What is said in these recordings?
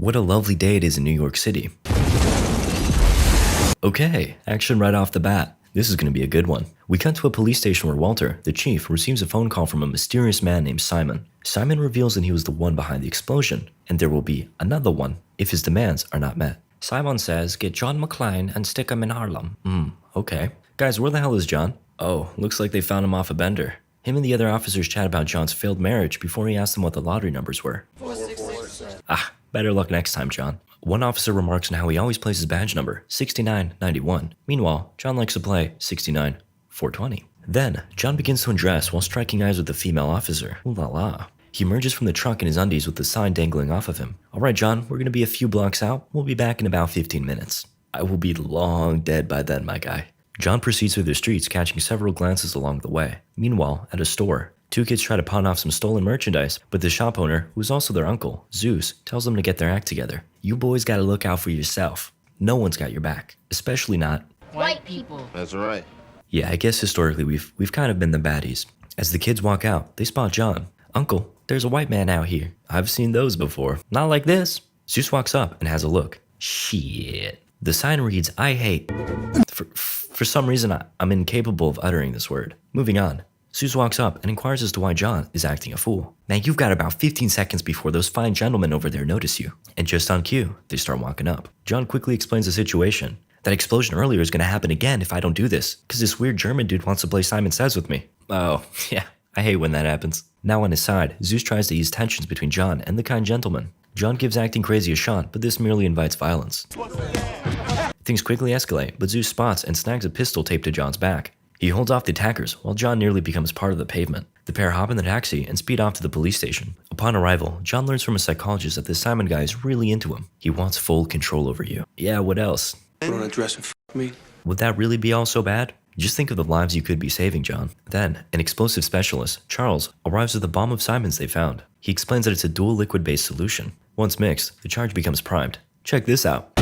What a lovely day it is in New York City. Okay, action right off the bat. This is going to be a good one. We cut to a police station where Walter, the chief, receives a phone call from a mysterious man named Simon. Simon reveals that he was the one behind the explosion, and there will be another one if his demands are not met. Simon says, get John McClane and stick him in Harlem. Okay. Guys, where the hell is John? Oh, looks like they found him off a bender. Him and the other officers chat about John's failed marriage before he asked them what the lottery numbers were. 466. Better luck next time, John. One officer remarks on how he always plays his badge number, 6991. Meanwhile, John likes to play 69420. Then, John begins to undress while striking eyes with the female officer. Ooh la la. He emerges from the trunk in his undies with the sign dangling off of him. Alright, John, we're gonna be a few blocks out. We'll be back in about 15 minutes. I will be long dead by then, my guy. John proceeds through the streets, catching several glances along the way. Meanwhile, at a store, two kids try to pawn off some stolen merchandise, but the shop owner, who's also their uncle, Zeus, tells them to get their act together. You boys gotta look out for yourself. No one's got your back, especially not white people. That's right. Yeah, I guess historically we've kind of been the baddies. As the kids walk out, they spot John. Uncle, there's a white man out here. I've seen those before. Not like this. Zeus walks up and has a look. Shit. The sign reads, I hate. For some reason, I'm incapable of uttering this word. Moving on. Zeus walks up and inquires as to why John is acting a fool. Now you've got about 15 seconds before those fine gentlemen over there notice you. And just on cue, they start walking up. John quickly explains the situation. That explosion earlier is going to happen again if I don't do this, because this weird German dude wants to play Simon Says with me. Oh, yeah, I hate when that happens. Now on his side, Zeus tries to ease tensions between John and the kind gentleman. John gives acting crazy a shot, but this merely invites violence. Things quickly escalate, but Zeus spots and snags a pistol taped to John's back. He holds off the attackers while John nearly becomes part of the pavement. The pair hop in the taxi and speed off to the police station. Upon arrival, John learns from a psychologist that this Simon guy is really into him. He wants full control over you. Yeah, what else? Put on a dress and f me. Would that really be all so bad? Just think of the lives you could be saving, John. Then, an explosive specialist, Charles, arrives with a bomb of Simons they found. He explains that it's a dual liquid-based solution. Once mixed, the charge becomes primed. Check this out.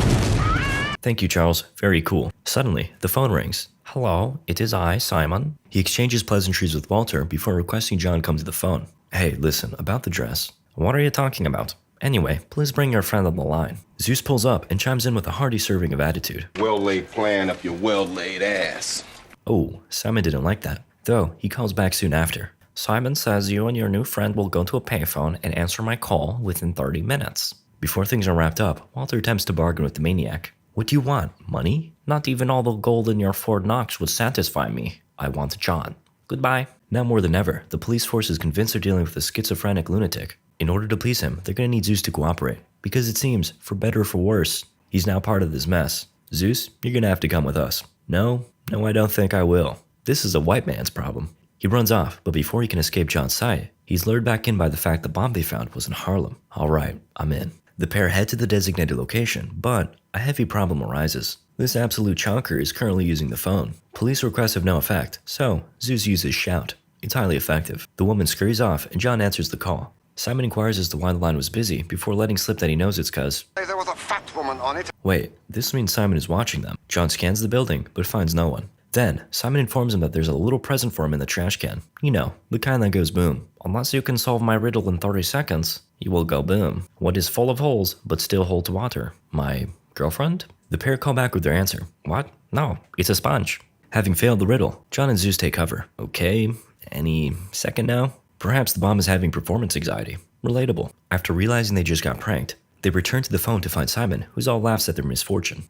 Thank you, Charles. Very cool. Suddenly, the phone rings. Hello, it is I, Simon. He exchanges pleasantries with Walter before requesting John come to the phone. Hey, listen, about the dress. What are you talking about? Anyway, please bring your friend on the line. Zeus pulls up and chimes in with a hearty serving of attitude. Well-laid plan up your well-laid ass. Oh, Simon didn't like that. Though, he calls back soon after. Simon says you and your new friend will go to a payphone and answer my call within 30 minutes. Before things are wrapped up, Walter attempts to bargain with the maniac. What do you want? Money? Not even all the gold in your Fort Knox would satisfy me. I want John. Goodbye. Now more than ever, the police force is convinced they're dealing with a schizophrenic lunatic. In order to please him, they're going to need Zeus to cooperate. Because it seems, for better or for worse, he's now part of this mess. Zeus, you're going to have to come with us. No, I don't think I will. This is a white man's problem. He runs off, but before he can escape John's sight, he's lured back in by the fact the bomb they found was in Harlem. Alright, I'm in. The pair head to the designated location, but a heavy problem arises. This absolute chonker is currently using the phone. Police requests have no effect, so Zeus uses shout. It's highly effective. The woman scurries off and John answers the call. Simon inquires as to why the line was busy before letting slip that he knows it's cause There was a fat woman on it. Wait, this means Simon is watching them. John scans the building, but finds no one. Then, Simon informs him that there's a little present for him in the trash can. You know, the kind that goes boom. Unless you can solve my riddle in 30 seconds, you will go boom. What is full of holes, but still holds water? My girlfriend? The pair call back with their answer. What? No, it's a sponge. Having failed the riddle, John and Zeus take cover. Okay, any second now? Perhaps the bomb is having performance anxiety. Relatable. After realizing they just got pranked, they return to the phone to find Simon, who's all laughs at their misfortune.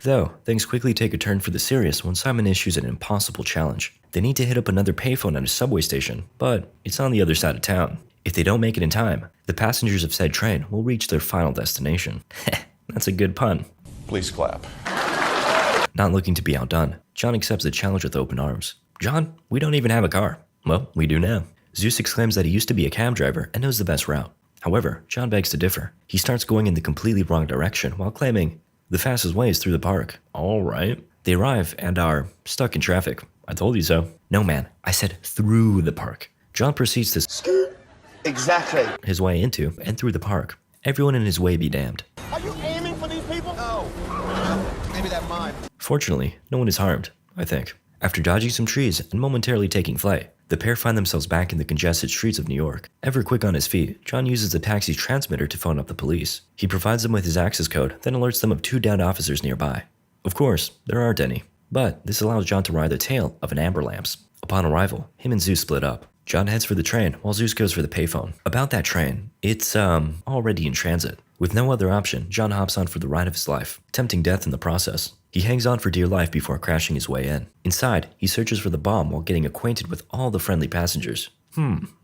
Though, things quickly take a turn for the serious when Simon issues an impossible challenge. They need to hit up another payphone at a subway station, but it's on the other side of town. If they don't make it in time, the passengers of said train will reach their final destination. That's a good pun. Please clap. Not looking to be outdone, John accepts the challenge with open arms. John, we don't even have a car. Well, we do now. Zeus exclaims that he used to be a cab driver and knows the best route. However, John begs to differ. He starts going in the completely wrong direction while claiming the fastest way is through the park. Alright. They arrive and are stuck in traffic. I told you so. No man, I said through the park. John proceeds to Exactly. his way into and through the park. Everyone in his way be damned. Are you aiming for these people? No. Maybe that mine. Fortunately, no one is harmed, I think. After dodging some trees and momentarily taking flight, The pair find themselves back in the congested streets of New York. Ever quick on his feet, John uses the taxi's transmitter to phone up the police. He provides them with his access code, then alerts them of 2 downed officers nearby. Of course, there aren't any, but this allows John to ride the tail of an amber lamps. Upon arrival, him and Zeus split up. John heads for the train, while Zeus goes for the payphone. About that train, it's, already in transit. With no other option, John hops on for the ride of his life, tempting death in the process. He hangs on for dear life before crashing his way in. Inside, he searches for the bomb while getting acquainted with all the friendly passengers.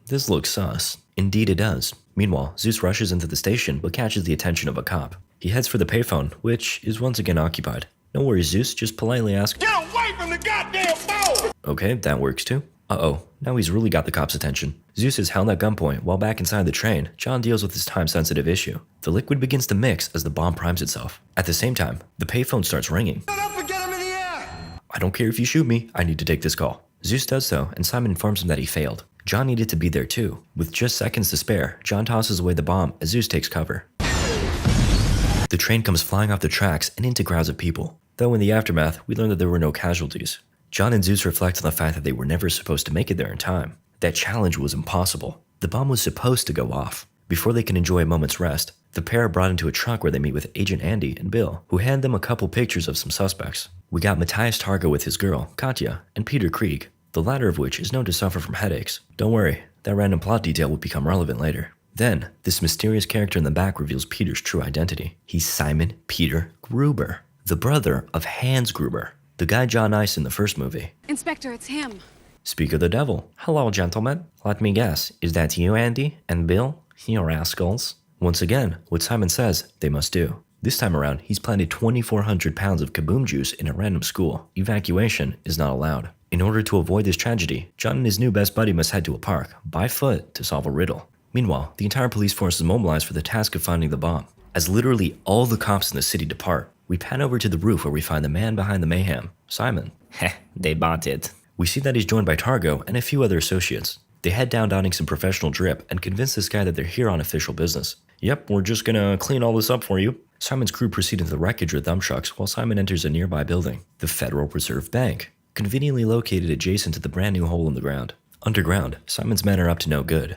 This looks sus. Indeed it does. Meanwhile, Zeus rushes into the station but catches the attention of a cop. He heads for the payphone, which is once again occupied. No worries, Zeus, just politely ask, Get away from the goddamn phone! Okay, that works too. Uh-oh, now he's really got the cop's attention. Zeus is held at gunpoint while back inside the train, John deals with his time-sensitive issue. The liquid begins to mix as the bomb primes itself. At the same time, the payphone starts ringing. Shut up and get him in the air! I don't care if you shoot me, I need to take this call. Zeus does so, and Simon informs him that he failed. John needed to be there too. With just seconds to spare, John tosses away the bomb as Zeus takes cover. The train comes flying off the tracks and into crowds of people. Though in the aftermath, we learn that there were no casualties. John and Zeus reflect on the fact that they were never supposed to make it there in time. That challenge was impossible. The bomb was supposed to go off. Before they can enjoy a moment's rest, the pair are brought into a truck where they meet with Agent Andy and Bill, who hand them a couple pictures of some suspects. We got Matthias Targo with his girl, Katya, and Peter Krieg, the latter of which is known to suffer from headaches. Don't worry, that random plot detail will become relevant later. Then, this mysterious character in the back reveals Peter's true identity. He's Simon Peter Gruber, the brother of Hans Gruber, the guy John iced in the first movie. Inspector, it's him. Speak of the devil. Hello, gentlemen. Let me guess, is that you, Andy? And Bill? You rascals. Once again, what Simon says, they must do. This time around, he's planted 2,400 pounds of kaboom juice in a random school. Evacuation is not allowed. In order to avoid this tragedy, John and his new best buddy must head to a park, by foot, to solve a riddle. Meanwhile, the entire police force is mobilized for the task of finding the bomb. As literally all the cops in the city depart, we pan over to the roof where we find the man behind the mayhem, Simon. Heh, they bought it. We see that he's joined by Targo and a few other associates. They head down donning some professional drip and convince this guy that they're here on official business. Yep, we're just gonna clean all this up for you. Simon's crew proceed into the wreckage with dump trucks while Simon enters a nearby building, the Federal Reserve Bank, conveniently located adjacent to the brand new hole in the ground. Underground, Simon's men are up to no good.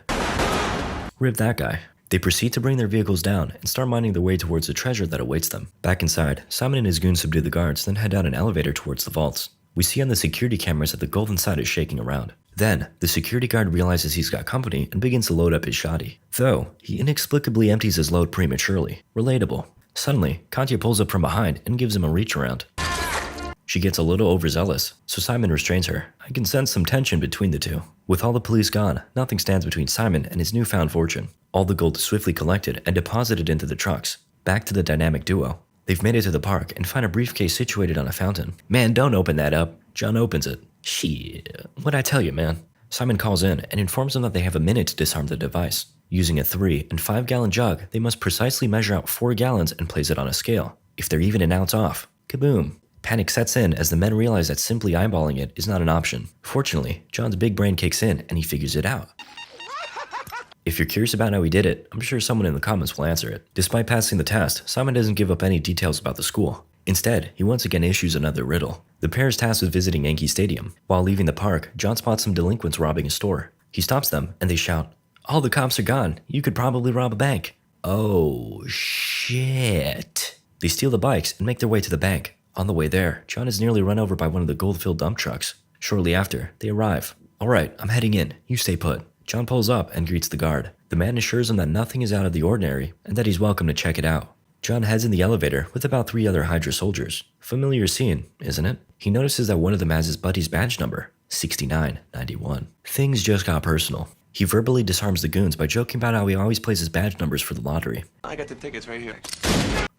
Rip that guy. They proceed to bring their vehicles down and start minding their way towards the treasure that awaits them. Back inside, Simon and his goons subdue the guards, then head down an elevator towards the vaults. We see on the security cameras that the golden side is shaking around. Then, the security guard realizes he's got company and begins to load up his shoddy. Though, he inexplicably empties his load prematurely. Relatable. Suddenly, Katya pulls up from behind and gives him a reach around. She gets a little overzealous, so Simon restrains her. I can sense some tension between the two. With all the police gone, nothing stands between Simon and his newfound fortune. All the gold is swiftly collected and deposited into the trucks. Back to the dynamic duo. They've made it to the park and find a briefcase situated on a fountain. Man, don't open that up. John opens it. Shit, what'd I tell you, man? Simon calls in and informs them that they have a minute to disarm the device. Using a 3 and 5 gallon jug, they must precisely measure out 4 gallons and place it on a scale. If they're even an ounce off, kaboom. Panic sets in as the men realize that simply eyeballing it is not an option. Fortunately, John's big brain kicks in and he figures it out. If you're curious about how he did it, I'm sure someone in the comments will answer it. Despite passing the test, Simon doesn't give up any details about the school. Instead, he once again issues another riddle. The pair is tasked with visiting Yankee Stadium. While leaving the park, John spots some delinquents robbing a store. He stops them and they shout, "All the cops are gone. You could probably rob a bank." Oh, shit. They steal the bikes and make their way to the bank. On the way there, John is nearly run over by one of the gold-filled dump trucks. Shortly after, they arrive. "Alright, I'm heading in. You stay put." John pulls up and greets the guard. The man assures him that nothing is out of the ordinary and that he's welcome to check it out. John heads in the elevator with about 3 other Hydra soldiers. Familiar scene, isn't it? He notices that one of them has his buddy's badge number, 6991. Things just got personal. He verbally disarms the goons by joking about how he always plays his badge numbers for the lottery. I got the tickets right here.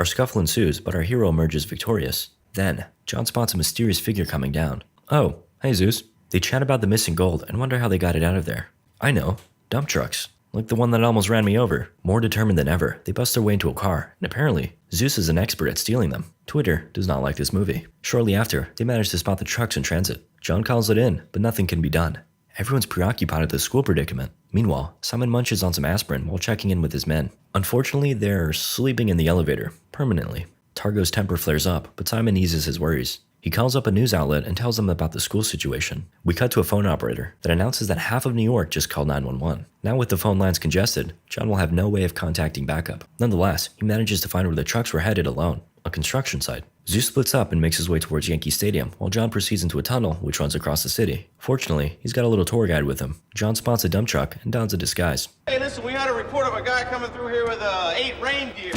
Our scuffle ensues, but our hero emerges victorious. Then, John spots a mysterious figure coming down. Oh, hey Zeus. They chat about the missing gold and wonder how they got it out of there. I know, dump trucks. Like the one that almost ran me over. More determined than ever, they bust their way into a car, and apparently, Zeus is an expert at stealing them. Twitter does not like this movie. Shortly after, they manage to spot the trucks in transit. John calls it in, but nothing can be done. Everyone's preoccupied with the school predicament. Meanwhile, Simon munches on some aspirin while checking in with his men. Unfortunately, they're sleeping in the elevator, permanently. Targo's temper flares up, but Simon eases his worries. He calls up a news outlet and tells them about the school situation. We cut to a phone operator that announces that half of New York just called 911. Now with the phone lines congested, John will have no way of contacting backup. Nonetheless, he manages to find where the trucks were headed alone, a construction site. Zeus splits up and makes his way towards Yankee Stadium, while John proceeds into a tunnel which runs across the city. Fortunately, he's got a little tour guide with him. John spots a dump truck and dons a disguise. Hey, listen, we had a report of a guy coming through here with 8 reindeer.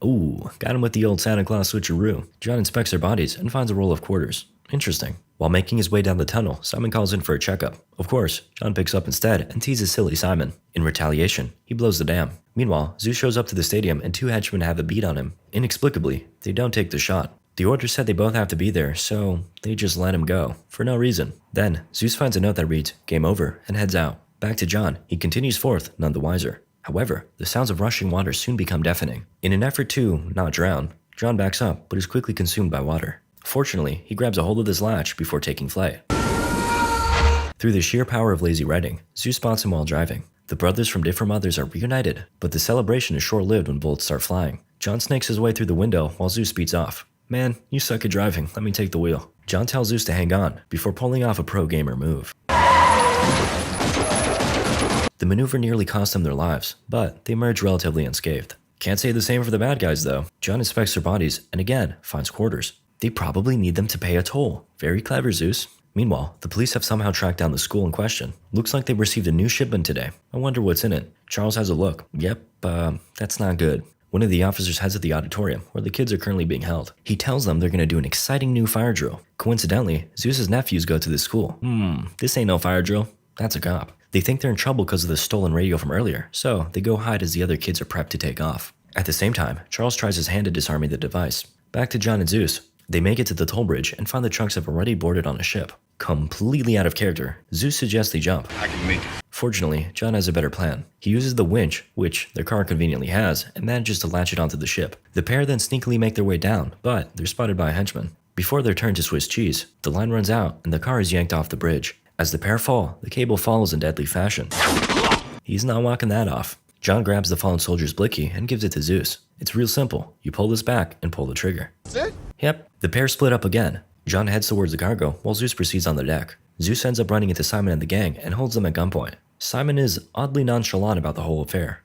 Ooh, got him with the old Santa Claus switcheroo. John inspects their bodies and finds a roll of quarters. Interesting. While making his way down the tunnel, Simon calls in for a checkup. Of course, John picks up instead and teases silly Simon. In retaliation, he blows the dam. Meanwhile, Zeus shows up to the stadium and 2 henchmen have a beat on him. Inexplicably, they don't take the shot. The order said they both have to be there, so they just let him go, for no reason. Then, Zeus finds a note that reads, "Game over," and heads out. Back to John, he continues forth, none the wiser. However, the sounds of rushing water soon become deafening. In an effort to not drown, John backs up, but is quickly consumed by water. Fortunately, he grabs a hold of this latch before taking flight. Through the sheer power of lazy writing, Zeus spots him while driving. The brothers from different mothers are reunited, but the celebration is short-lived when bullets start flying. John snakes his way through the window while Zeus speeds off. "Man, you suck at driving, let me take the wheel." John tells Zeus to hang on, before pulling off a pro-gamer move. The maneuver nearly cost them their lives, but they emerge relatively unscathed. Can't say the same for the bad guys though. John inspects their bodies, and again, finds quarters. They probably need them to pay a toll. Very clever, Zeus. Meanwhile, the police have somehow tracked down the school in question. Looks like they received a new shipment today. I wonder what's in it. Charles has a look. Yep, that's not good. One of the officers heads to the auditorium, where the kids are currently being held. He tells them they're going to do an exciting new fire drill. Coincidentally, Zeus's nephews go to this school. This ain't no fire drill. That's a cop. They think they're in trouble because of the stolen radio from earlier, so they go hide as the other kids are prepped to take off. At the same time, Charles tries his hand at disarming the device. Back to John and Zeus. They make it to the toll bridge and find the trucks have already boarded on a ship. Completely out of character, Zeus suggests they jump. I can make it. Fortunately, John has a better plan. He uses the winch, which their car conveniently has, and manages to latch it onto the ship. The pair then sneakily make their way down, but they're spotted by a henchman. Before their turn to Swiss cheese, the line runs out and the car is yanked off the bridge. As the pair fall, the cable follows in deadly fashion. He's not walking that off. John grabs the fallen soldier's blicky and gives it to Zeus. It's real simple. You pull this back and pull the trigger. That's it? Yep. The pair split up again. John heads towards the cargo while Zeus proceeds on the deck. Zeus ends up running into Simon and the gang and holds them at gunpoint. Simon is oddly nonchalant about the whole affair.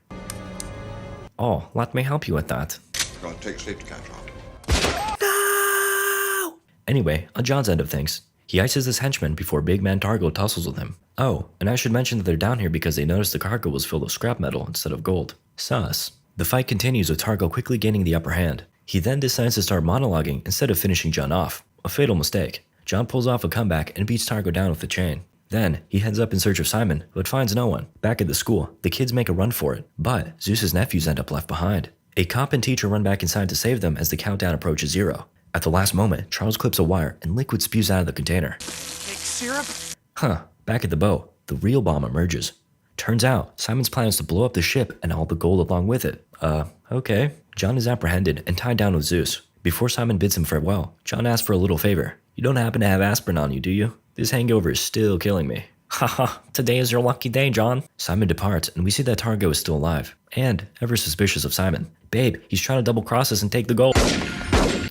"Oh, let me help you with that." Gonna take a safety catch off. No! Anyway, on John's end of things, he ices his henchman before Big Man Targo tussles with him. Oh, and I should mention that they're down here because they noticed the cargo was filled with scrap metal instead of gold. Sus. The fight continues with Targo quickly gaining the upper hand. He then decides to start monologuing instead of finishing John off. A fatal mistake. John pulls off a comeback and beats Targo down with a chain. Then, he heads up in search of Simon, but finds no one. Back at the school, the kids make a run for it, but Zeus's nephews end up left behind. A cop and teacher run back inside to save them as the countdown approaches 0. At the last moment, Charles clips a wire and liquid spews out of the container. Take syrup? Back at the boat, the real bomb emerges. Turns out, Simon's plan is to blow up the ship and all the gold along with it. Okay. John is apprehended and tied down with Zeus. Before Simon bids him farewell, John asks for a little favor. "You don't happen to have aspirin on you, do you? This hangover is still killing me." "Haha, today is your lucky day, John." Simon departs, and we see that Targo is still alive, and ever suspicious of Simon. "Babe, he's trying to double-cross us and take the gold."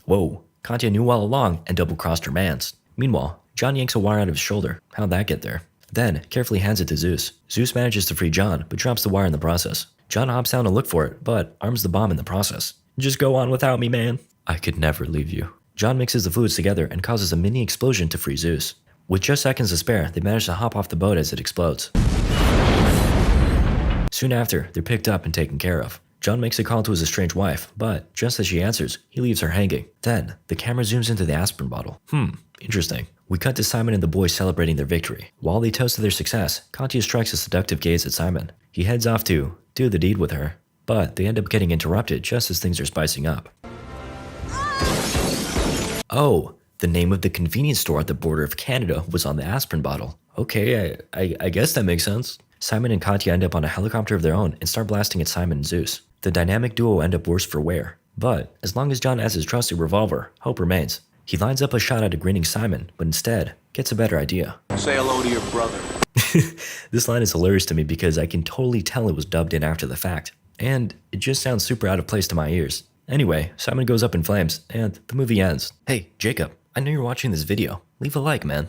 Whoa, Katya knew all along and double-crossed her mans. Meanwhile, John yanks a wire out of his shoulder. How'd that get there? Then, carefully hands it to Zeus. Zeus manages to free John, but drops the wire in the process. John hops down to look for it, but arms the bomb in the process. "Just go on without me, man." "I could never leave you." John mixes the fluids together and causes a mini explosion to free Zeus. With just seconds to spare, they manage to hop off the boat as it explodes. Soon after, they're picked up and taken care of. John makes a call to his estranged wife, but just as she answers, he leaves her hanging. Then, the camera zooms into the aspirin bottle. Interesting. We cut to Simon and the boys celebrating their victory. While they toast to their success, Katya strikes a seductive gaze at Simon. He heads off to do the deed with her, but they end up getting interrupted just as things are spicing up. Oh, the name of the convenience store at the border of Canada was on the aspirin bottle. Okay, I guess that makes sense. Simon and Katya end up on a helicopter of their own and start blasting at Simon and Zeus. The dynamic duo end up worse for wear. But as long as John has his trusty revolver, hope remains. He lines up a shot at a grinning Simon, but instead gets a better idea. Say hello to your brother. This line is hilarious to me because I can totally tell it was dubbed in after the fact. And it just sounds super out of place to my ears. Anyway, Simon goes up in flames, and the movie ends. "Hey, Jacob, I know you're watching this video. Leave a like, man.